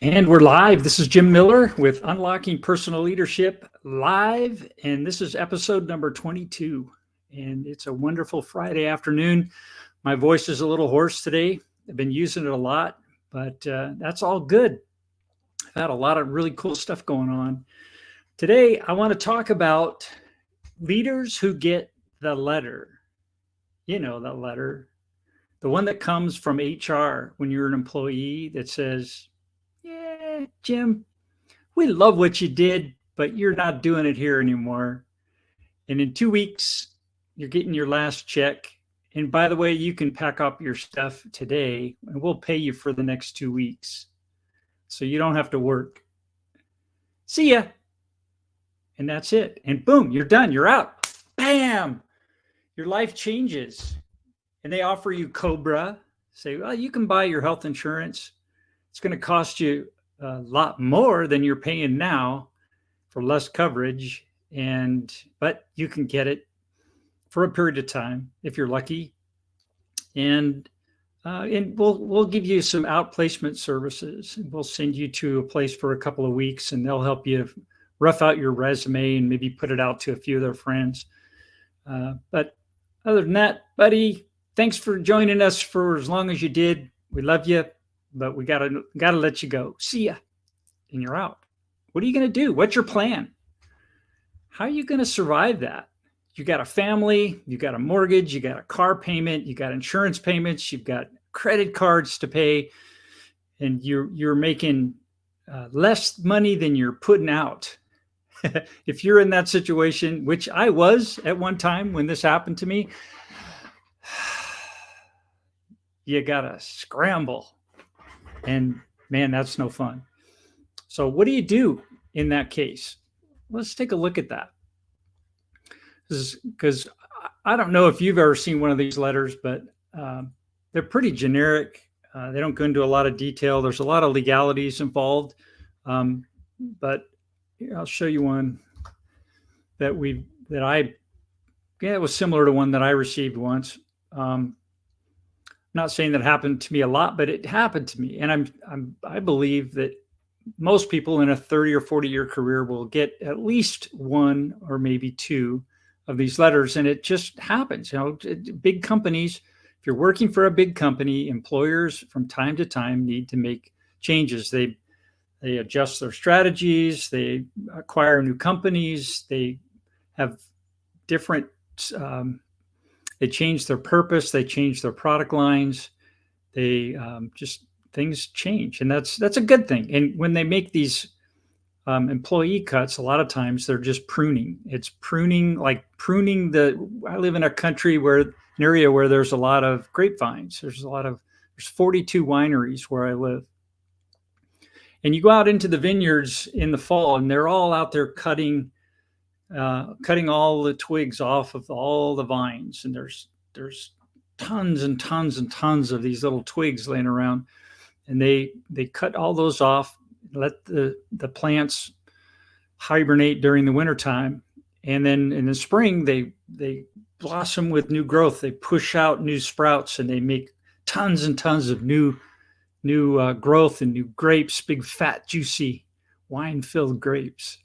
And we're live. This is Jim Miller with Unlocking Personal Leadership Live. And this is episode number 22. And it's a wonderful Friday afternoon. My voice is a little hoarse today. I've been using it a lot, but that's all good. I've had a lot of really cool stuff going on. Today, I want to talk about leaders who get the letter. You know, the letter, the one that comes from HR when you're an employee that says, yeah, Jim, we love what you did, but you're not doing it here anymore. And in 2 weeks, you're getting your last check. And by the way, you can pack up your stuff today and we'll pay you for the next 2 weeks. So you don't have to work. See ya. And that's it. And boom, you're done. You're out. Bam. Your life changes. And they offer you Cobra. Say, well, you can buy your health insurance. It's going to cost you a lot more than you're paying now for less coverage, but you can get it for a period of time if you're lucky, and we'll give you some outplacement services. We'll send you to a place for a couple of weeks, and they'll help you rough out your resume and maybe put it out to a few of their friends. But other than that, buddy, thanks for joining us for as long as you did. We love you. But we gotta let you go. See ya. And you're out. What are you gonna do? What's your plan? How are you gonna survive that? You got a family, you got a mortgage, you got a car payment, you got insurance payments, you've got credit cards to pay, and you're making less money than you're putting out. If you're in that situation, which I was at one time when this happened to me, you gotta scramble. And man, that's no fun. So what do you do in that case? Let's take a look at that. Because I don't know if you've ever seen one of these letters, but they're pretty generic. They don't go into a lot of detail. There's a lot of legalities involved. But I'll show you one that it was similar to one that I received once. Not saying that happened to me a lot, but it happened to me. And I believe that most people in a 30 or 40-year career will get at least one or maybe two of these letters. And it just happens. You know, big companies, if you're working for a big company, employers from time to time need to make changes. They adjust their strategies, they acquire new companies, they have different they change their purpose. They change their product lines. They things change, and that's a good thing. And when they make these employee cuts, a lot of times they're just pruning. It's pruning, like pruning I live in an area where there's a lot of grapevines. There's 42 wineries where I live, and you go out into the vineyards in the fall, and they're all out there cutting all the twigs off of all the vines, and there's tons and tons and tons of these little twigs laying around, and they cut all those off, let the plants hibernate during the wintertime, and then in the spring they blossom with new growth. They push out new sprouts, and they make tons and tons of new growth and new grapes, big fat juicy wine-filled grapes.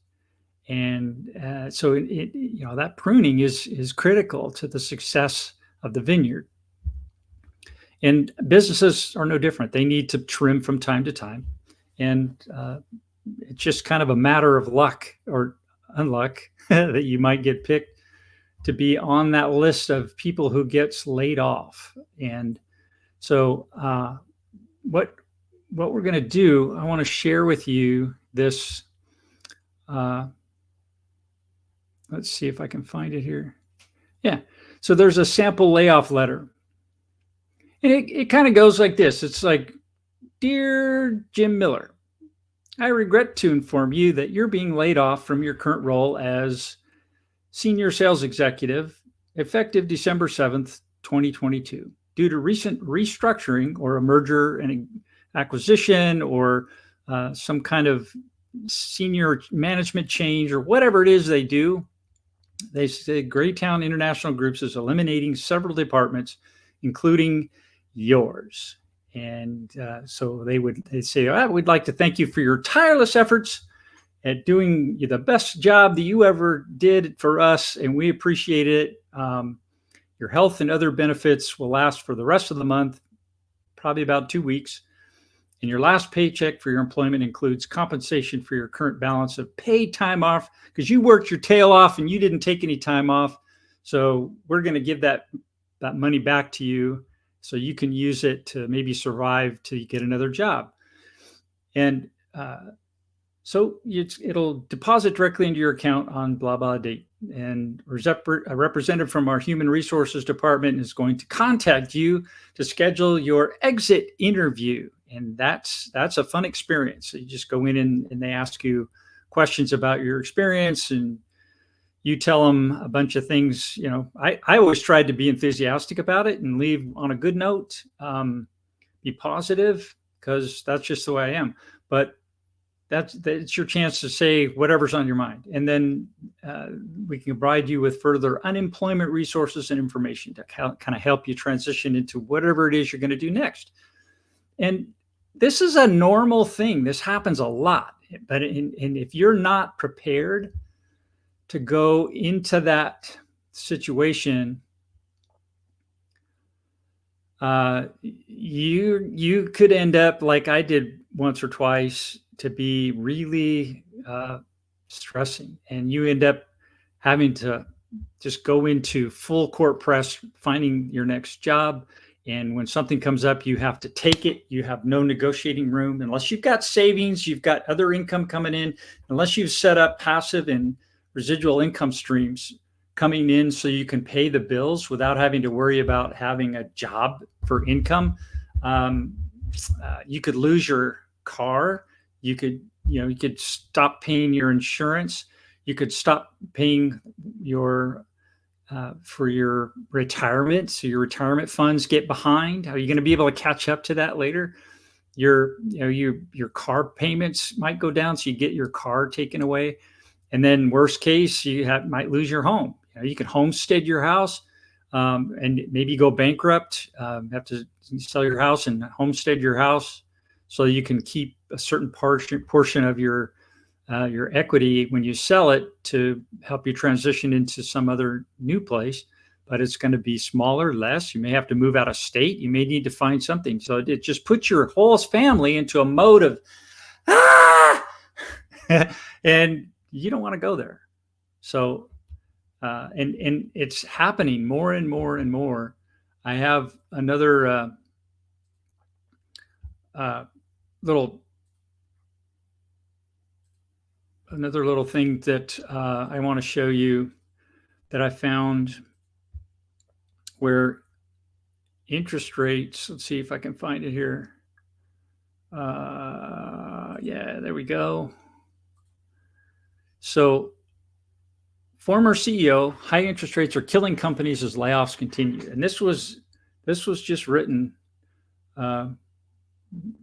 And so that pruning is critical to the success of the vineyard. And businesses are no different. They need to trim from time to time. And it's just kind of a matter of luck or unluck that you might get picked to be on that list of people who gets laid off. And so what we're going to do, I want to share with you this. Let's see if I can find it here. Yeah. So there's a sample layoff letter. And it kind of goes like this. It's like, Dear Jim Miller, I regret to inform you that you're being laid off from your current role as senior sales executive effective December 7th, 2022, due to recent restructuring or a merger and acquisition or some kind of senior management change or whatever it is they do. They say Greytown International Groups is eliminating several departments, including yours. And so they'd say, we'd like to thank you for your tireless efforts at doing the best job that you ever did for us, and we appreciate it. Your health and other benefits will last for the rest of the month, probably about 2 weeks. And your last paycheck for your employment includes compensation for your current balance of paid time off, because you worked your tail off and you didn't take any time off. So we're going to give that money back to you so you can use it to maybe survive till you get another job. And so it'll deposit directly into your account on blah, blah date. And a representative from our human resources department is going to contact you to schedule your exit interview. And that's a fun experience. So you just go in and they ask you questions about your experience, and you tell them a bunch of things. I always tried to be enthusiastic about it and leave on a good note, be positive, because that's just the way I am. But that's your chance to say whatever's on your mind. And then we can provide you with further unemployment resources and information to kind of help you transition into whatever it is you're going to do next. And this is a normal thing. This happens a lot. But and if you're not prepared to go into that situation, you could end up like I did once or twice, to be really stressing, and you end up having to just go into full court press finding your next job. And when something comes up, you have to take it. You have no negotiating room unless you've got savings, you've got other income coming in, unless you've set up passive and residual income streams coming in so you can pay the bills without having to worry about having a job for income. You could lose your car. You could stop paying your insurance. You could stop paying for your retirement. So your retirement funds get behind. Are you going to be able to catch up to that later? Your car payments might go down, so you get your car taken away. And then worst case, you might lose your home. You can homestead your house, and maybe go bankrupt, have to sell your house and homestead your house so you can keep a certain portion of your equity when you sell it to help you transition into some other new place. But it's going to be smaller, less. You may have to move out of state. You may need to find something. So it just puts your whole family into a mode of, and you don't want to go there. So, and it's happening more and more and more. I have another little thing that I want to show you that I found, where interest rates, let's see if I can find it here. Yeah, there we go. So, former CEO, high interest rates are killing companies as layoffs continue. And this was just written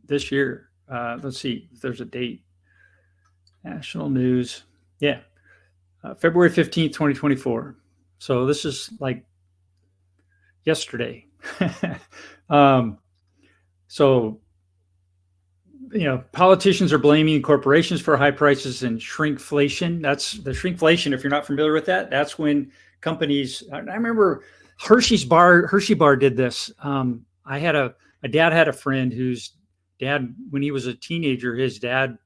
this year. Let's see if there's a date. National News. Yeah. February 15th, 2024. So this is like yesterday. So, politicians are blaming corporations for high prices and shrinkflation. That's the shrinkflation. If you're not familiar with that, that's when companies, I remember Hershey Bar did this. My dad had a friend whose dad, when he was a teenager, his dad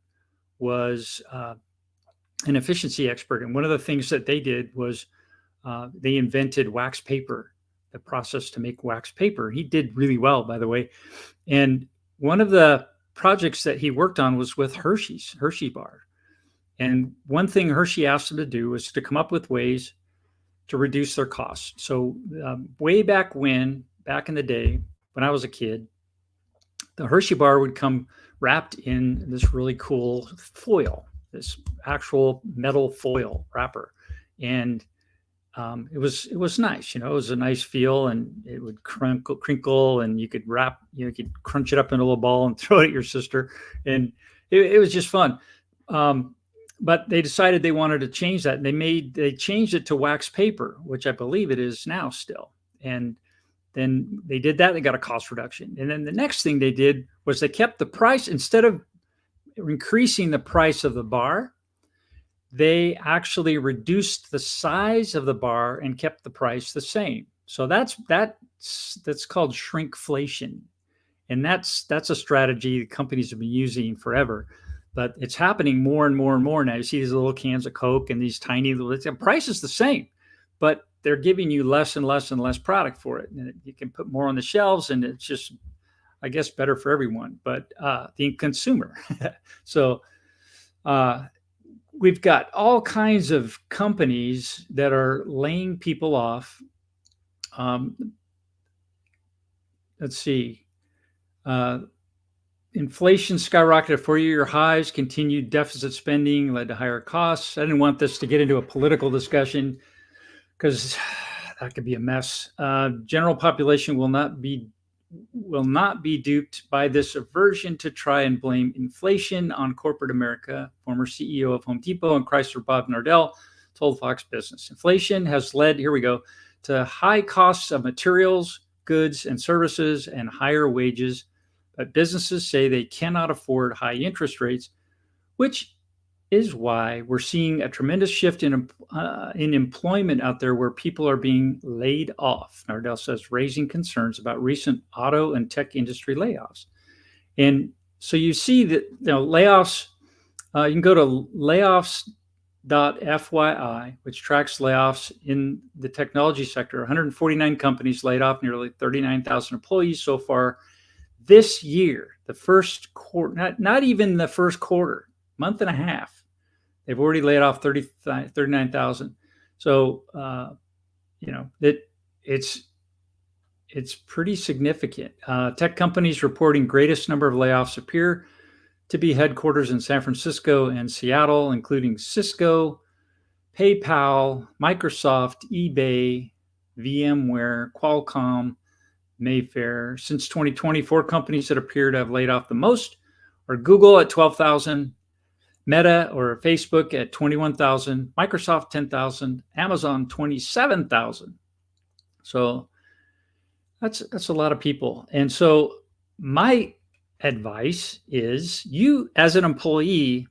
was an efficiency expert. And one of the things that they did was they invented wax paper, the process to make wax paper. He did really well, by the way. And one of the projects that he worked on was with Hershey Bar. And one thing Hershey asked him to do was to come up with ways to reduce their costs. So way back in the day, when I was a kid, the Hershey Bar would come wrapped in this really cool foil, this actual metal foil wrapper. And it was nice, it was a nice feel, and it would crinkle, and you could you could crunch it up in a little ball and throw it at your sister. And it was just fun. But they decided they wanted to change that. And they changed it to wax paper, which I believe it is now still. And Then they did that. They got a cost reduction. And then the next thing they did was they kept the price. Instead of increasing the price of the bar, they actually reduced the size of the bar and kept the price the same. So that's called shrinkflation. And that's a strategy that companies have been using forever. But it's happening more and more and more now. You see these little cans of Coke and these tiny little, the price is the same, but they're giving you less and less and less product for it. And you can put more on the shelves, and it's just, I guess, better for everyone, but the consumer. So we've got all kinds of companies that are laying people off. Let's see. Inflation skyrocketed 4-year highs, continued deficit spending led to higher costs. I didn't want this to get into a political discussion because that could be a mess. General population will not be duped by this aversion to try and blame inflation on corporate America. Former CEO of Home Depot and Chrysler, Bob Nardell, told Fox Business. Inflation has led, here we go, to high costs of materials, goods, and services, and higher wages. But businesses say they cannot afford high interest rates, which is why we're seeing a tremendous shift in employment out there where people are being laid off. Nardell says, raising concerns about recent auto and tech industry layoffs. And so you see that layoffs, you can go to layoffs.fyi, which tracks layoffs in the technology sector. 149 companies laid off nearly 39,000 employees so far this year. The first quarter, not even the first quarter, month and a half, they've already laid off 39,000. So, it's pretty significant. Tech companies reporting greatest number of layoffs appear to be headquarters in San Francisco and Seattle, including Cisco, PayPal, Microsoft, eBay, VMware, Qualcomm, Mayfair. Since 2020, 4 companies that appear to have laid off the most are Google at 12,000, Meta or Facebook at 21,000, Microsoft 10,000, Amazon 27,000. So that's a lot of people. And so my advice is, you as an employee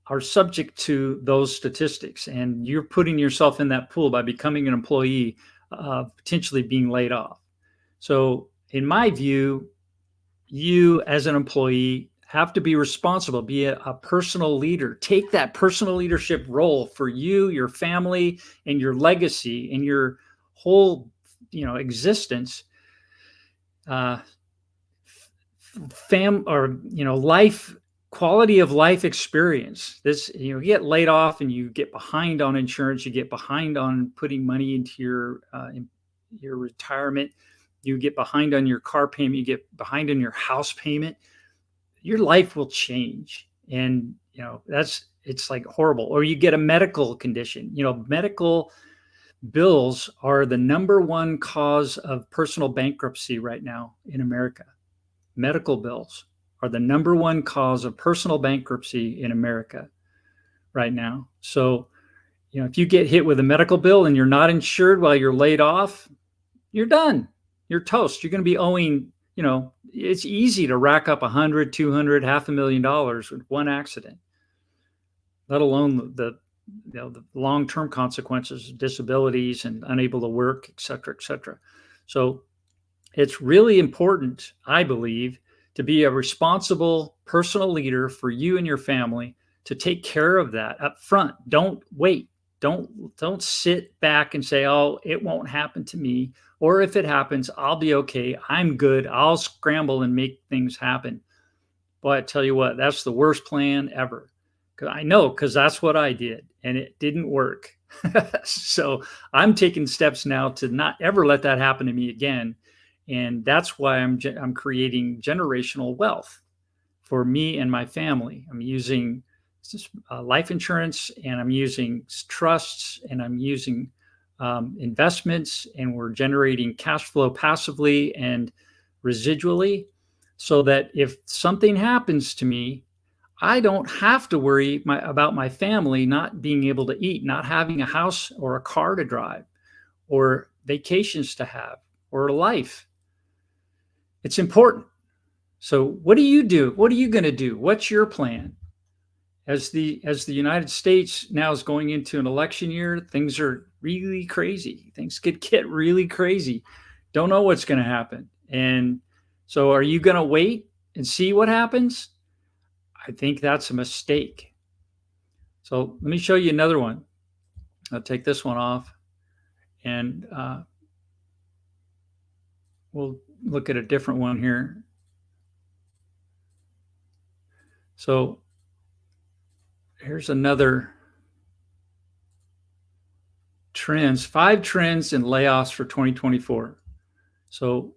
are subject to those statistics, and you're putting yourself in that pool by becoming an employee, potentially being laid off. So in my view, you as an employee have to be responsible, be a personal leader, take that personal leadership role for you, your family, and your legacy and your whole, existence, life, quality of life experience. This, you get laid off and you get behind on insurance, you get behind on putting money into your retirement. You get behind on your car payment, you get behind on your house payment, your life will change. And, it's like horrible. Or you get a medical condition. Medical bills are the number one cause of personal bankruptcy right now in America. Medical bills are the number one cause of personal bankruptcy in America right now. So, if you get hit with a medical bill and you're not insured while you're laid off, you're done. You're toast. You're going to be owing, it's easy to rack up $100,000, $200,000, $500,000 with one accident, let alone the long-term consequences, disabilities, and unable to work, et cetera, et cetera. So it's really important, I believe, to be a responsible personal leader for you and your family, to take care of that up front. Don't wait. Don't sit back and say, oh, it won't happen to me. Or if it happens, I'll be okay. I'm good. I'll scramble and make things happen. Boy, I tell you what, that's the worst plan ever. Because that's what I did, and it didn't work. So I'm taking steps now to not ever let that happen to me again. And that's why I'm creating generational wealth for me and my family. I'm using life insurance, and I'm using trusts, and I'm using investments, and we're generating cash flow passively and residually, so that if something happens to me, I don't have to worry about my family not being able to eat, not having a house or a car to drive or vacations to have. or a life. It's important. So what do you do? What are you going to do? What's your plan? As the United States now is going into an election year, things are really crazy. Things could get really crazy. Don't know what's going to happen. And so are you going to wait and see what happens? I think that's a mistake. So let me show you another one. I'll take this one off, and we'll look at a different one here. So here's another trends, 5 trends in layoffs for 2024. So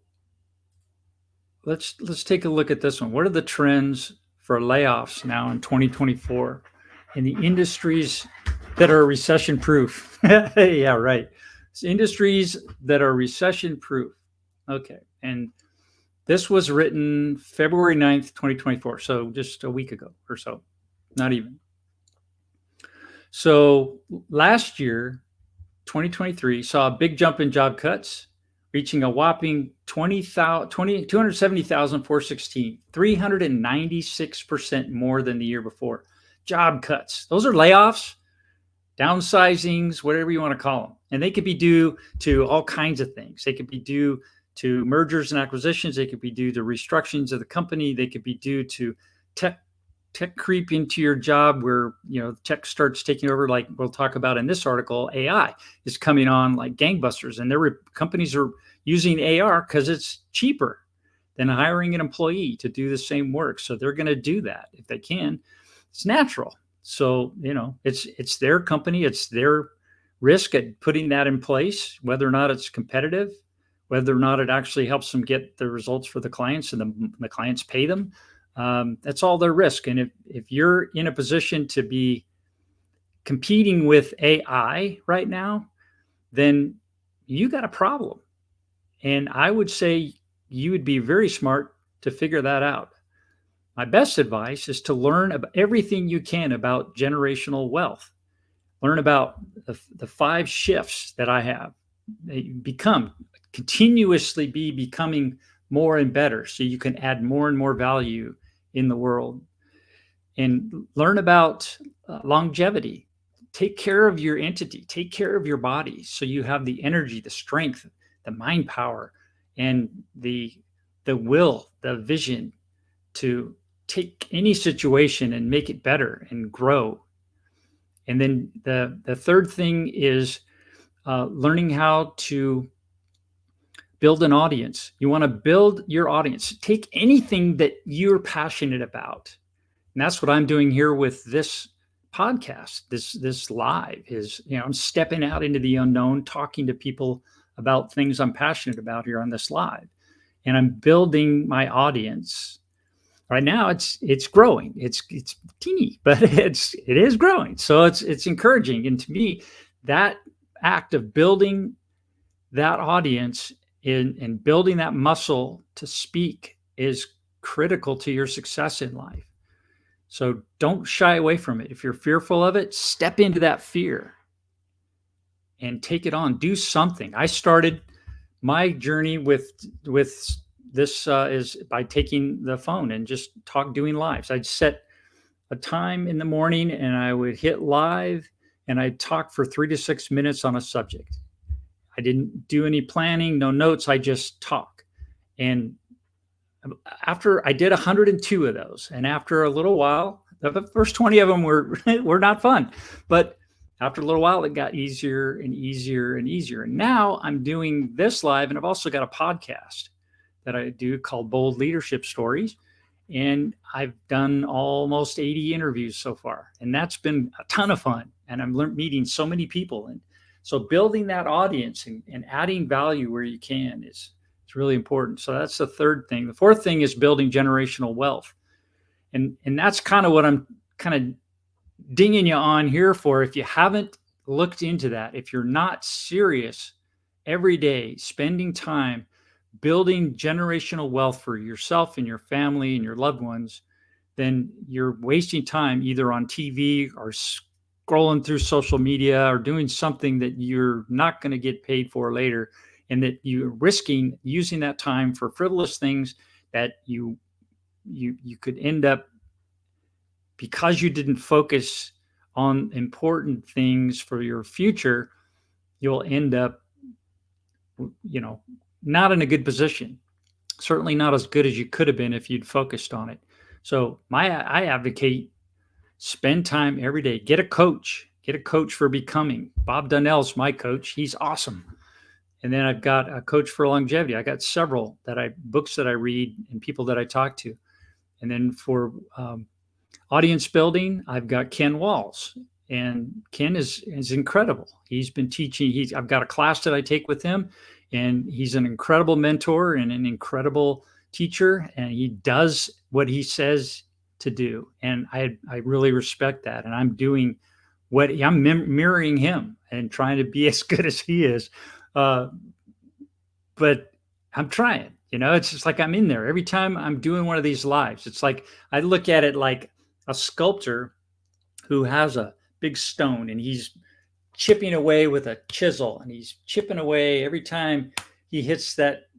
let's take a look at this one. What are the trends for layoffs now in 2024 in the industries that are recession proof? Yeah, right. It's industries that are recession proof. Okay. And this was written February 9th, 2024. So just a week ago or so, not even. So last year, 2023, saw a big jump in job cuts, reaching a whopping 270,416, 396% more than the year before. Job cuts. Those are layoffs, downsizings, whatever you want to call them. And they could be due to all kinds of things. They could be due to mergers and acquisitions. They could be due to restructurings of the company. They could be due to tech creep into your job where, tech starts taking over, like we'll talk about in this article. AI is coming on like gangbusters, and companies are using AR because it's cheaper than hiring an employee to do the same work. So they're going to do that if they can. It's natural. So, it's their company. It's their risk at putting that in place, whether or not it's competitive, whether or not it actually helps them get the results for the clients and the clients pay them. That's all their risk. And if you're in a position to be competing with AI right now, then you got a problem. And I would say you would be very smart to figure that out. My best advice is to learn about everything you can about generational wealth. Learn about the 5 shifts that I have. They continuously be becoming more and better so you can add more and more value in the world. And learn about longevity. Take care of your entity, take care of your body so you have the energy, the strength, the mind power, and the will, the vision to take any situation and make it better and grow. And then the third thing is learning how to build an audience. You want to build your audience. Take anything that you're passionate about. And that's what I'm doing here with this podcast. This live is, I'm stepping out into the unknown, talking to people about things I'm passionate about here on this live. And I'm building my audience. Right now it's growing. It's teeny, but it is growing. So it's encouraging. And to me, that act of building that audience and building that muscle to speak is critical to your success in life. So don't shy away from it. If you're fearful of it, step into that fear and take it on. Do something. I started my journey with this is by taking the phone and just doing lives. I'd set a time in the morning and I would hit live and I'd talk for 3 to 6 minutes on a subject. I didn't do any planning, no notes. I just talk. And after I did 102 of those, and after a little while, the first 20 of them were not fun, but after a little while, it got easier and easier and easier. And now I'm doing this live, and I've also got a podcast that I do called Bold Leadership Stories. And I've done almost 80 interviews so far, and that's been a ton of fun. And I'm meeting so many people. And so building that audience and adding value where you can is really important. So that's the third thing. The fourth thing is building generational wealth. And that's kind of what I'm kind of dinging you on here for. If you haven't looked into that, if you're not serious every day, spending time building generational wealth for yourself and your family and your loved ones, then you're wasting time either on TV or scrolling through social media or doing something that you're not going to get paid for later. and that you're risking using that time for frivolous things that you could end up, because you didn't focus on important things for your future, you'll end up, not in a good position. Certainly not as good as you could have been if you'd focused on it. So I advocate spend time every day. Get a coach. Get a coach for becoming. Bob Dunnell's my coach. He's awesome. And then I've got a coach for longevity. I got several books that I read and people that I talk to. And then for audience building, I've got Ken Walls. And Ken is incredible. He's been teaching. I've got a class that I take with him, and he's an incredible mentor and an incredible teacher. And he does what he says to do. And I really respect that. And I'm doing I'm mirroring him and trying to be as good as he is. But I'm trying, it's just like I'm in there every time I'm doing one of these lives. It's like, I look at it like a sculptor who has a big stone and he's chipping away with a chisel, and he's chipping away every time he hits that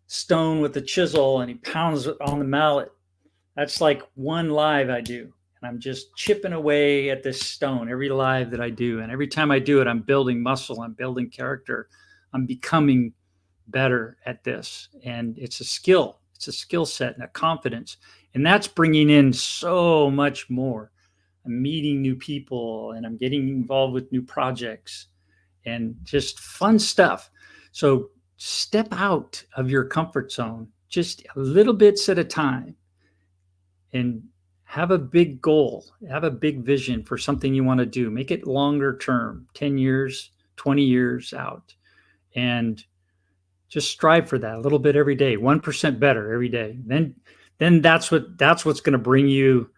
stone with the chisel and he pounds it on the mallet. That's like one live I do. And I'm just chipping away at this stone every live that I do. And every time I do it, I'm building muscle, I'm building character, I'm becoming better at this. And it's a skill set and a confidence. And that's bringing in so much more. I'm meeting new people and I'm getting involved with new projects and just fun stuff. So step out of your comfort zone, just a little bits at a time, and have a big goal, have a big vision for something you want to do. Make it longer term, 10 years, 20 years out, and just strive for that a little bit every day, 1% better every day. Then that's what's going to bring you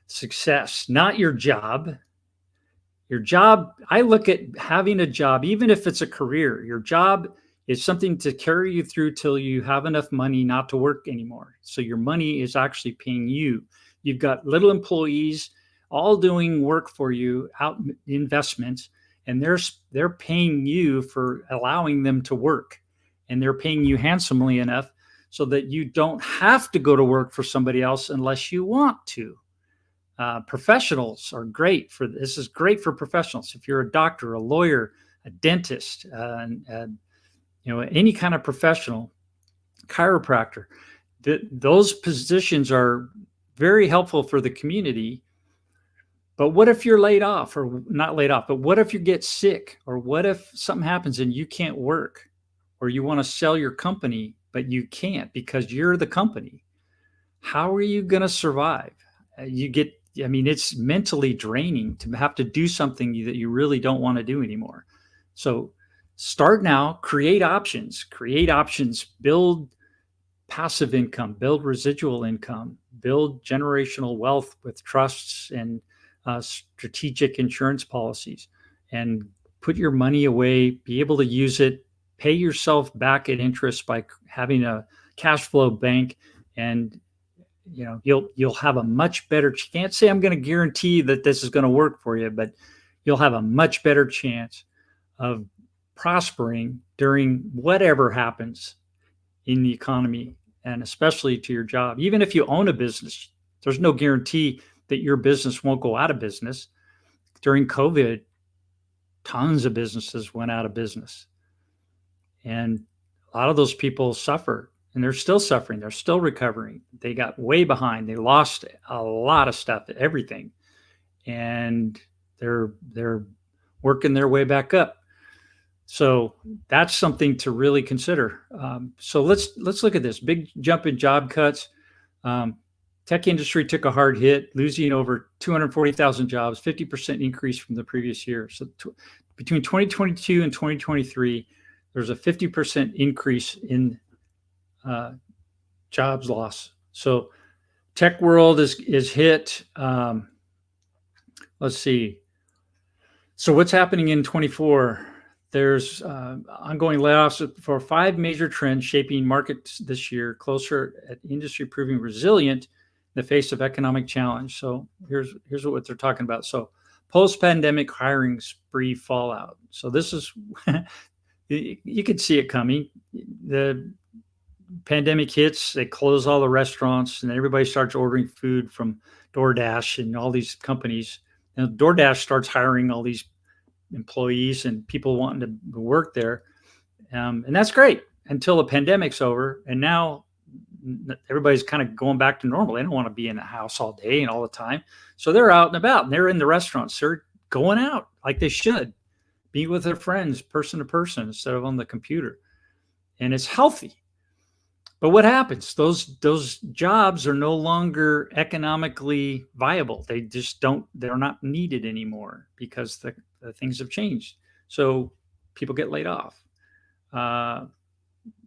success, not your job. Your job, I look at having a job, even if it's a career, your job is something to carry you through till you have enough money not to work anymore. So your money is actually paying you. You've got little employees all doing work for you, out investments, and they're paying you for allowing them to work. And they're paying you handsomely enough so that you don't have to go to work for somebody else unless you want to. Professionals are great for this. Is great for professionals. If you're a doctor, a lawyer, a dentist, any kind of professional, chiropractor, those positions are very helpful for the community. But what if you're laid off, or not laid off, but what if you get sick, or what if something happens and you can't work, or you want to sell your company, but you can't because you're the company? How are you going to survive? It's mentally draining to have to do something that you really don't want to do anymore. So start now, create options, build passive income, build residual income, build generational wealth with trusts and strategic insurance policies, and put your money away, be able to use it, pay yourself back at interest by having a cash flow bank, and you'll have a much better, can't say I'm going to guarantee that this is going to work for you, but you'll have a much better chance of prospering during whatever happens in the economy, and especially to your job. Even if you own a business, there's no guarantee that your business won't go out of business. During COVID, tons of businesses went out of business. And a lot of those people suffered, and they're still suffering. They're still recovering. They got way behind. They lost a lot of stuff, everything. And they're working their way back up. So that's something to really consider. So let's look at this big jump in job cuts. Tech industry took a hard hit, losing over 240,000 jobs, 50% increase from the previous year. So between 2022 and 2023, there's a 50% increase in jobs loss. So tech world is hit. Let's see. So what's happening in 24? There's ongoing layoffs for 5 major trends shaping markets this year, closer at industry proving resilient in the face of economic challenge. So here's what they're talking about. So post-pandemic hiring spree fallout. So this is You could see it coming. The pandemic hits, they close all the restaurants, and everybody starts ordering food from DoorDash and all these companies. And DoorDash starts hiring all these employees and people wanting to work there. And that's great until the pandemic's over. And now everybody's kind of going back to normal. They don't want to be in the house all day and all the time. So they're out and about and they're in the restaurants. They're going out like they should, be with their friends, person to person, instead of on the computer. And it's healthy. But what happens? Those jobs are no longer economically viable. They're not needed anymore because the things have changed. So people get laid off.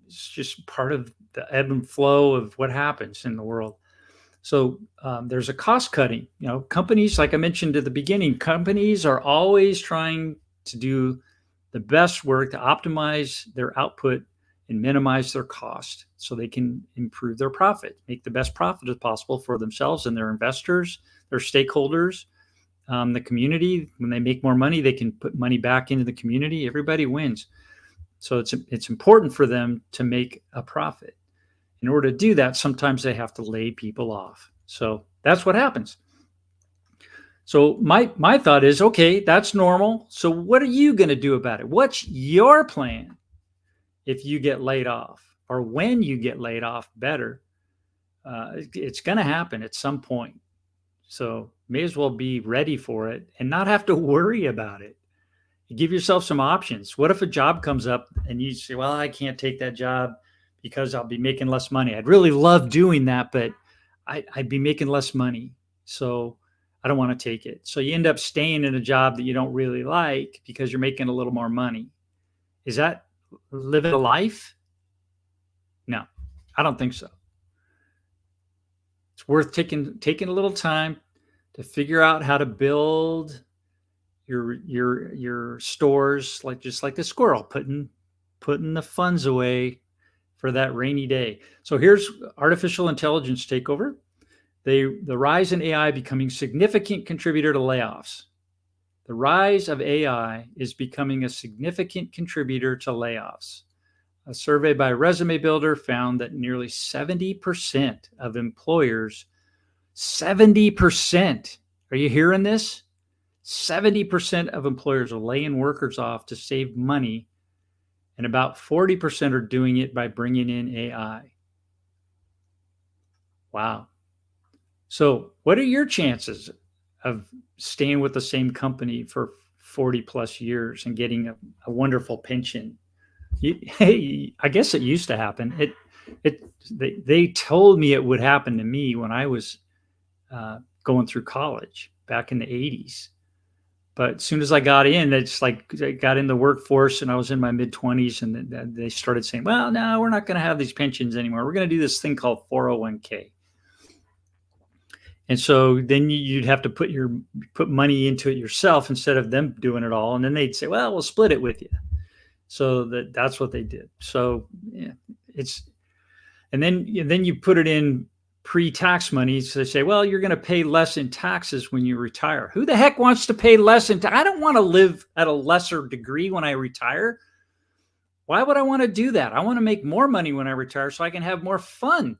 It's just part of the ebb and flow of what happens in the world. So there's a cost cutting. Companies, like I mentioned at the beginning, companies are always trying to do the best work to optimize their output and minimize their cost so they can improve their profit, make the best profit as possible for themselves and their investors, their stakeholders, the community. When they make more money, they can put money back into the community. Everybody wins. So it's important for them to make a profit. In order to do that, sometimes they have to lay people off. So that's what happens. So my thought is, okay, that's normal. So what are you going to do about it? What's your plan if you get laid off, or when you get laid off? Better. It's going to happen at some point. So may as well be ready for it and not have to worry about it. You give yourself some options. What if a job comes up and you say, well, I can't take that job because I'll be making less money. I'd really love doing that, but I'd be making less money. So I don't want to take it. So you end up staying in a job that you don't really like because you're making a little more money. Is that living a life? No, I don't think so. It's worth taking a little time to figure out how to build your stores, just like the squirrel, putting the funds away for that rainy day. So here's artificial intelligence takeover. The rise in AI becoming significant contributor to layoffs. The rise of AI is becoming a significant contributor to layoffs. A survey by Resume Builder found that nearly 70% of employers, 70%, are you hearing this? 70% of employers are laying workers off to save money, and about 40% are doing it by bringing in AI. Wow. So what are your chances of staying with the same company for 40 plus years and getting a wonderful pension? Hey, I guess it used to happen. They told me it would happen to me when I was going through college back in the 80s. But as soon as I got in, it's like I got in the workforce and I was in my mid-20s, and they started saying, well, no, we're not going to have these pensions anymore. We're going to do this thing called 401k. And so then you'd have to put money into it yourself instead of them doing it all. And then they'd say, well, we'll split it with you. So that's what they did. So yeah, and then you put it in pre-tax money. So they say, well, you're going to pay less in taxes when you retire. Who the heck wants to pay less in I don't want to live at a lesser degree when I retire. Why would I want to do that? I want to make more money when I retire so I can have more fun.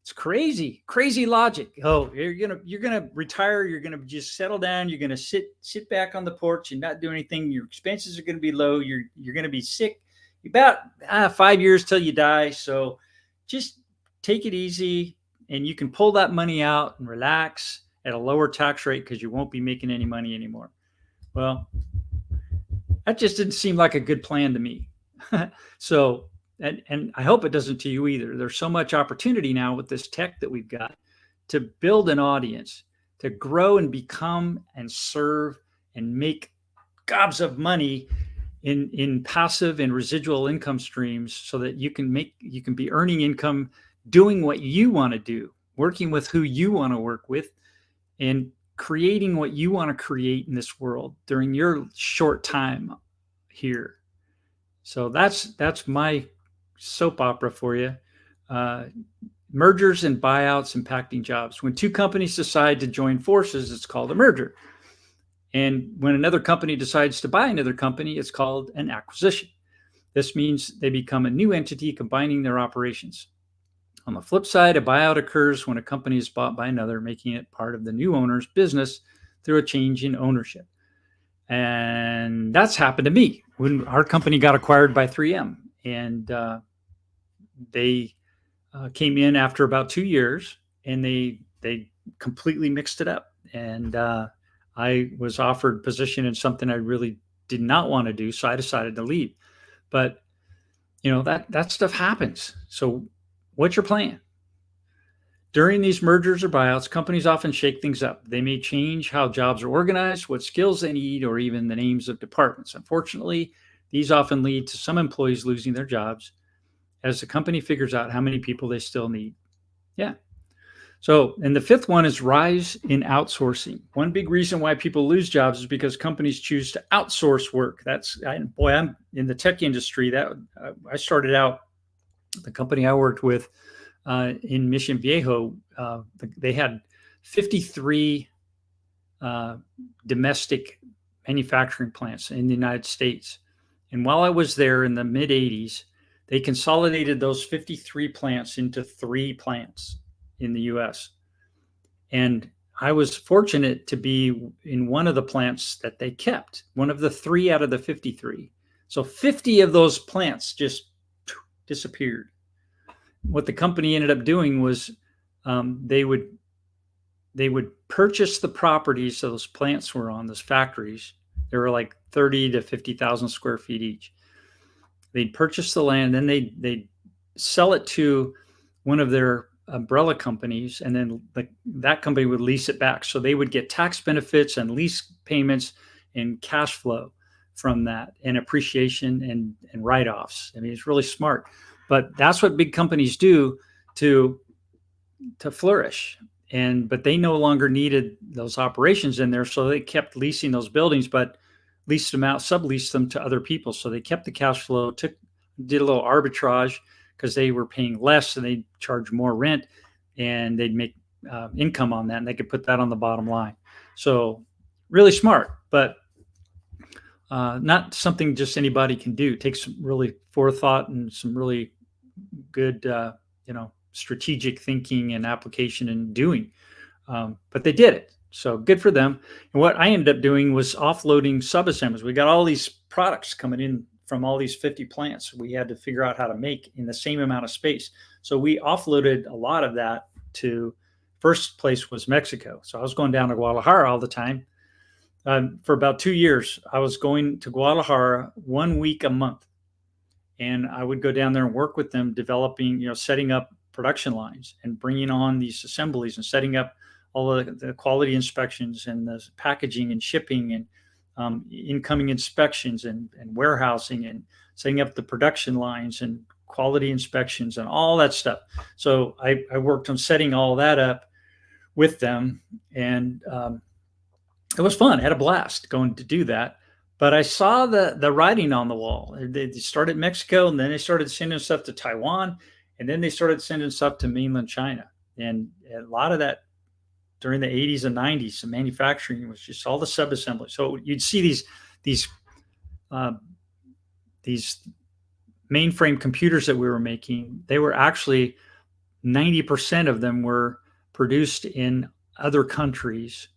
It's crazy logic. Oh, you're gonna retire. You're gonna just settle down. You're gonna sit back on the porch and not do anything. Your expenses are gonna be low. You're gonna be sick about 5 years till you die. So just take it easy, and you can pull that money out and relax at a lower tax rate because you won't be making any money anymore. Well, that just didn't seem like a good plan to me. So. And I hope it doesn't to you either. There's so much opportunity now with this tech that we've got to build an audience, to grow and become and serve and make gobs of money in passive and residual income streams so that you can be earning income doing what you want to do, working with who you want to work with, and creating what you want to create in this world during your short time here. So that's my soap opera for you. Mergers and buyouts impacting jobs. When two companies decide to join forces, it's called a merger. And when another company decides to buy another company, it's called an acquisition. This means they become a new entity combining their operations. On the flip side, a buyout occurs when a company is bought by another, making it part of the new owner's business through a change in ownership. And that's happened to me when our company got acquired by 3M. And they came in after about 2 years, and they completely mixed it up. And I was offered position in something I really did not want to do, so I decided to leave. But that stuff happens. So what's your plan? During these mergers or buyouts, companies often shake things up. They may change how jobs are organized, what skills they need, or even the names of departments. Unfortunately, these often lead to some employees losing their jobs as the company figures out how many people they still need. Yeah. So, and the fifth one is rise in outsourcing. One big reason why people lose jobs is because companies choose to outsource work. I'm in the tech industry. I started out, the company I worked with in Mission Viejo, they had 53 domestic manufacturing plants in the United States. And while I was there in the mid 80s, they consolidated those 53 plants into 3 plants in the US. And I was fortunate to be in one of the plants that they kept, one of the 3 out of the 53. So 50 of those plants just disappeared. What the company ended up doing was they would purchase the properties those plants were on, those factories. They were like 30 to 50,000 square feet each. They'd purchase the land, then they'd sell it to one of their umbrella companies, and then that company would lease it back. So they would get tax benefits and lease payments and cash flow from that, and appreciation and write-offs. I mean, it's really smart. But that's what big companies do to flourish. But they no longer needed those operations in there, so they kept leasing those buildings, but leased them out, subleased them to other people. So they kept the cash flow, did a little arbitrage because they were paying less and they'd charge more rent, and they'd make income on that, and they could put that on the bottom line. So really smart, but not something just anybody can do. It takes some really forethought and some really good, strategic thinking and application and doing. But they did it. So good for them. And what I ended up doing was offloading sub-assemblies. We got all these products coming in from all these 50 plants. We had to figure out how to make in the same amount of space. So we offloaded a lot of that to, first place was Mexico. So I was going down to Guadalajara all the time. For about 2 years, I was going to Guadalajara 1 week a month. And I would go down there and work with them, developing, setting up production lines and bringing on these assemblies and setting up all the quality inspections and the packaging and shipping and incoming inspections and warehousing and setting up the production lines and quality inspections and all that stuff. So I worked on setting all that up with them, and it was fun. I had a blast going to do that. But I saw the writing on the wall. They started Mexico, and then they started sending stuff to Taiwan, and then they started sending stuff to mainland China. And a lot of that during the 80s and 90s, the manufacturing was just all the sub-assembly. So you'd see these mainframe computers that we were making. They were actually 90% of them were produced in other countries.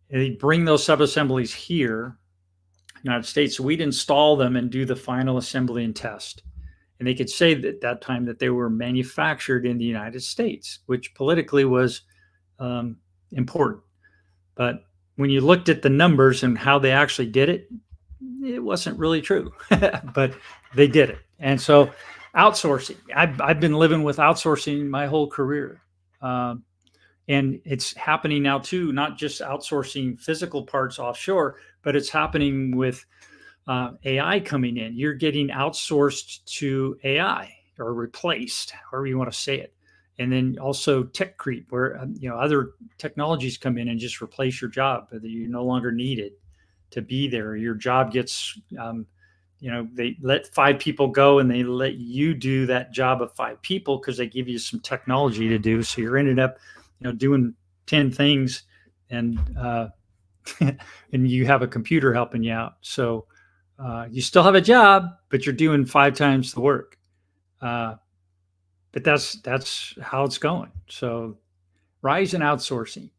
And they'd bring those sub-assemblies here, United States. So we'd install them and do the final assembly and test. And they could say at that time that they were manufactured in the United States, which politically was important. But when you looked at the numbers and how they actually did it, it wasn't really true. But they did it. And so outsourcing, I've been living with outsourcing my whole career. And it's happening now too, not just outsourcing physical parts offshore, but it's happening with AI coming in. You're getting outsourced to AI or replaced, however you want to say it. And then also tech creep, where other technologies come in and just replace your job, that you're no longer needed to be there. Your job gets, they let 5 people go and they let you do that job of 5 people because they give you some technology to do. So you're ended up, doing 10 things, and and you have a computer helping you out. So You still have a job, but you're doing 5 times the work. But that's how it's going. So rise in outsourcing.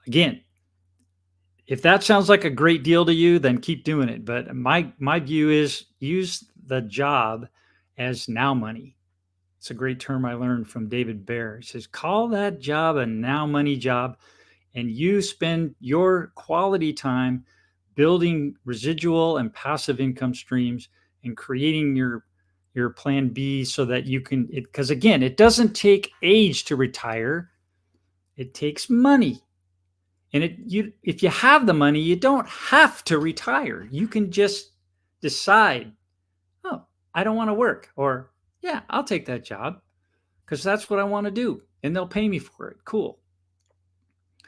Again, if that sounds like a great deal to you, then keep doing it. But my view is use the job as now money. It's a great term I learned from David Baer. He says, call that job a now money job, and you spend your quality time building residual and passive income streams and creating your plan B so that you can, because again, it doesn't take age to retire. It takes money. And if you have the money, you don't have to retire. You can just decide, oh, I don't want to work, or yeah, I'll take that job because that's what I want to do, and they'll pay me for it. Cool.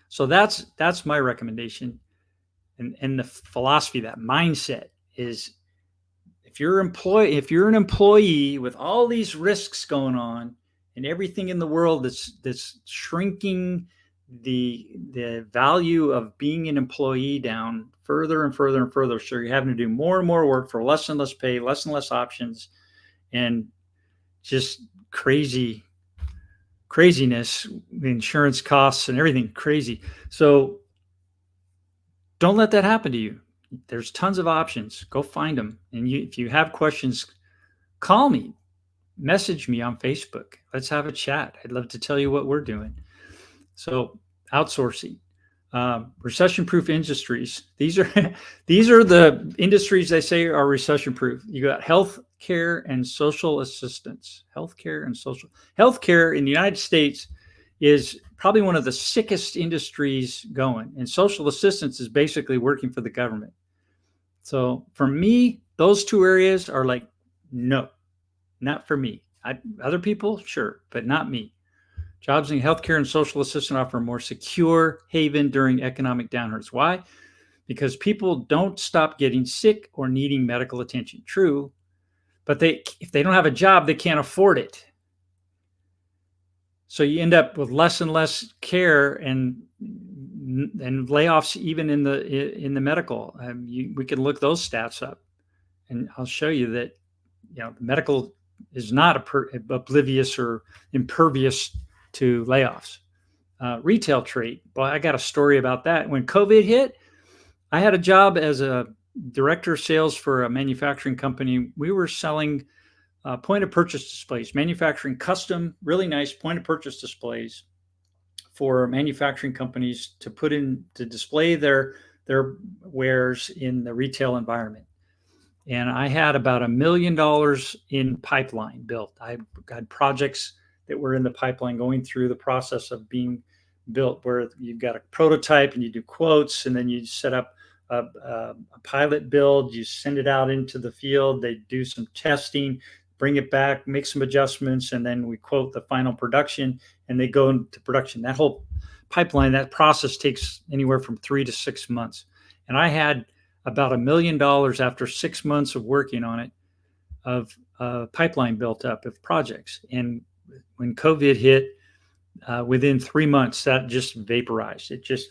So that's my recommendation, and the philosophy, that mindset is, if you're an employee with all these risks going on and everything in the world that's shrinking the value of being an employee down further and further and further. So you're having to do more and more work for less and less pay, less and less options, and just craziness, insurance costs and everything crazy. So don't let that happen to you. There's tons of options. Go find them. And if you have questions, call me, message me on Facebook. Let's have a chat. I'd love to tell you what we're doing. So outsourcing, recession-proof industries. These are the industries they say are recession-proof. You got healthcare and social assistance. Healthcare in the United States is probably one of the sickest industries going. And social assistance is basically working for the government. So for me, those two areas are like, no, not for me. Other people, sure, but not me. Jobs in healthcare and social assistance offer a more secure haven during economic downturns. Why? Because people don't stop getting sick or needing medical attention. True, but if they don't have a job, they can't afford it. So you end up with less and less care and layoffs, even in the medical. We can look those stats up, and I'll show you that medical is not oblivious or impervious to layoffs. Retail trade. Well, I got a story about that. When COVID hit, I had a job as a director of sales for a manufacturing company. We were selling point of purchase displays, manufacturing custom, really nice point of purchase displays for manufacturing companies to put in to display their wares in the retail environment. And I had about $1 million in pipeline built. I had projects that were in the pipeline going through the process of being built, where you've got a prototype and you do quotes, and then you set up a pilot build, you send it out into the field, they do some testing, bring it back, make some adjustments, and then we quote the final production, and they go into production. That whole pipeline, that process takes anywhere from 3 to 6 months. And I had about $1 million after 6 months of working on it, of pipeline built up of projects. And when COVID hit, within 3 months, that just vaporized. It just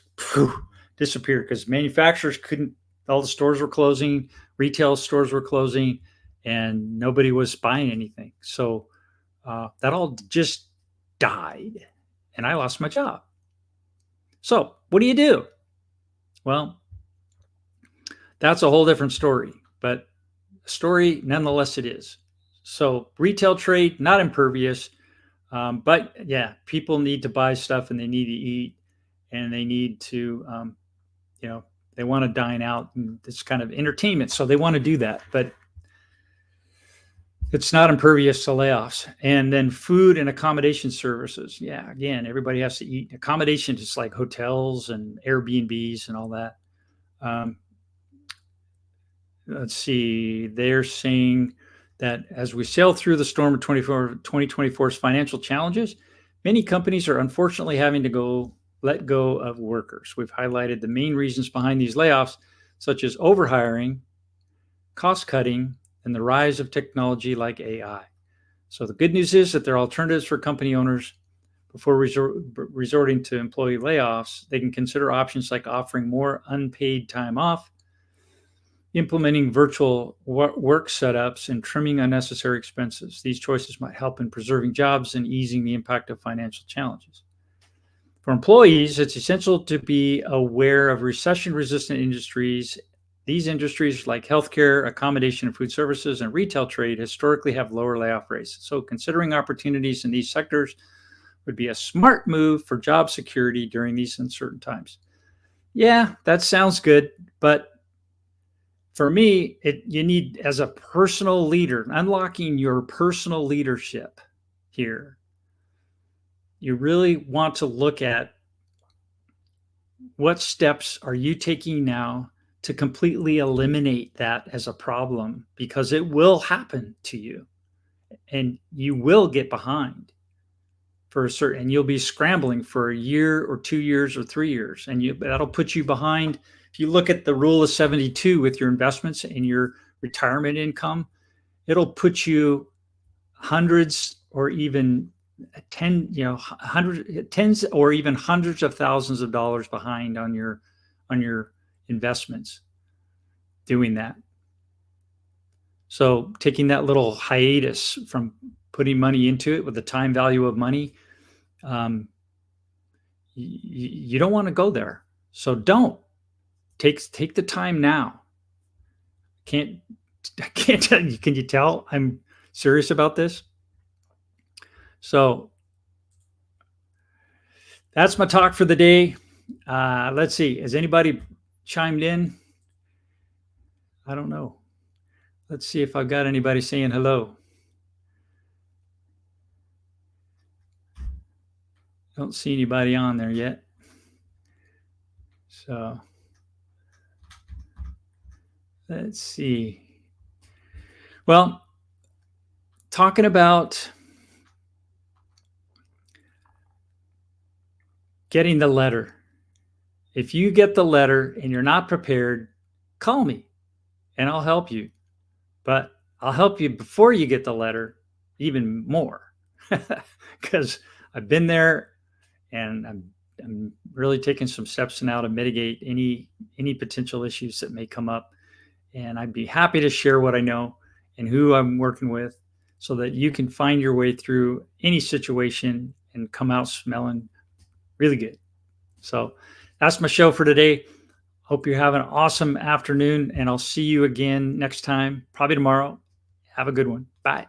disappeared because manufacturers couldn't, all the stores were closing, retail stores were closing, and nobody was buying anything. So that all just died, and I lost my job. So what do? Well, that's a whole different story, but a story nonetheless it is. So retail trade, not impervious, but yeah, people need to buy stuff and they need to eat, and they need to, they want to dine out, and it's kind of entertainment. So they want to do that, but it's not impervious to layoffs. And then food and accommodation services. Yeah, again, everybody has to eat. Accommodation is like hotels and Airbnbs and all that. Let's see, they're saying that as we sail through the storm of 2024's financial challenges, many companies are unfortunately having to let go of workers. We've highlighted the main reasons behind these layoffs, such as overhiring, cost cutting, and the rise of technology like AI. So the good news is that there are alternatives for company owners. Before resorting to employee layoffs, they can consider options like offering more unpaid time off, implementing virtual work setups, and trimming unnecessary expenses. These choices might help in preserving jobs and easing the impact of financial challenges. For employees, it's essential to be aware of recession-resistant industries. These industries, like healthcare, accommodation and food services, and retail trade, historically have lower layoff rates. So considering opportunities in these sectors would be a smart move for job security during these uncertain times. Yeah, that sounds good, but for me, you need, as a personal leader, unlocking your personal leadership here, you really want to look at what steps are you taking now to completely eliminate that as a problem, because it will happen to you and you will get behind for a certain, and you'll be scrambling for a year or 2 years or 3 years, and that'll put you behind. If you look at the rule of 72 with your investments and your retirement income, it'll put you hundreds or even tens or even hundreds of thousands of dollars behind on your investments doing that. So taking that little hiatus from putting money into it with the time value of money, you don't want to go there. So don't take the time now. I can't tell you. Can you tell I'm serious about this? So that's my talk for the day. Let's see. Has anybody chimed in? I don't know. Let's see if I've got anybody saying hello. Don't see anybody on there yet. So let's see. Well, talking about getting the letter. If you get the letter and you're not prepared, call me and I'll help you. But I'll help you before you get the letter even more, because I've been there and I'm really taking some steps now to mitigate any potential issues that may come up. And I'd be happy to share what I know and who I'm working with so that you can find your way through any situation and come out smelling really good. So that's my show for today. Hope you have an awesome afternoon, and I'll see you again next time, probably tomorrow. Have a good one. Bye.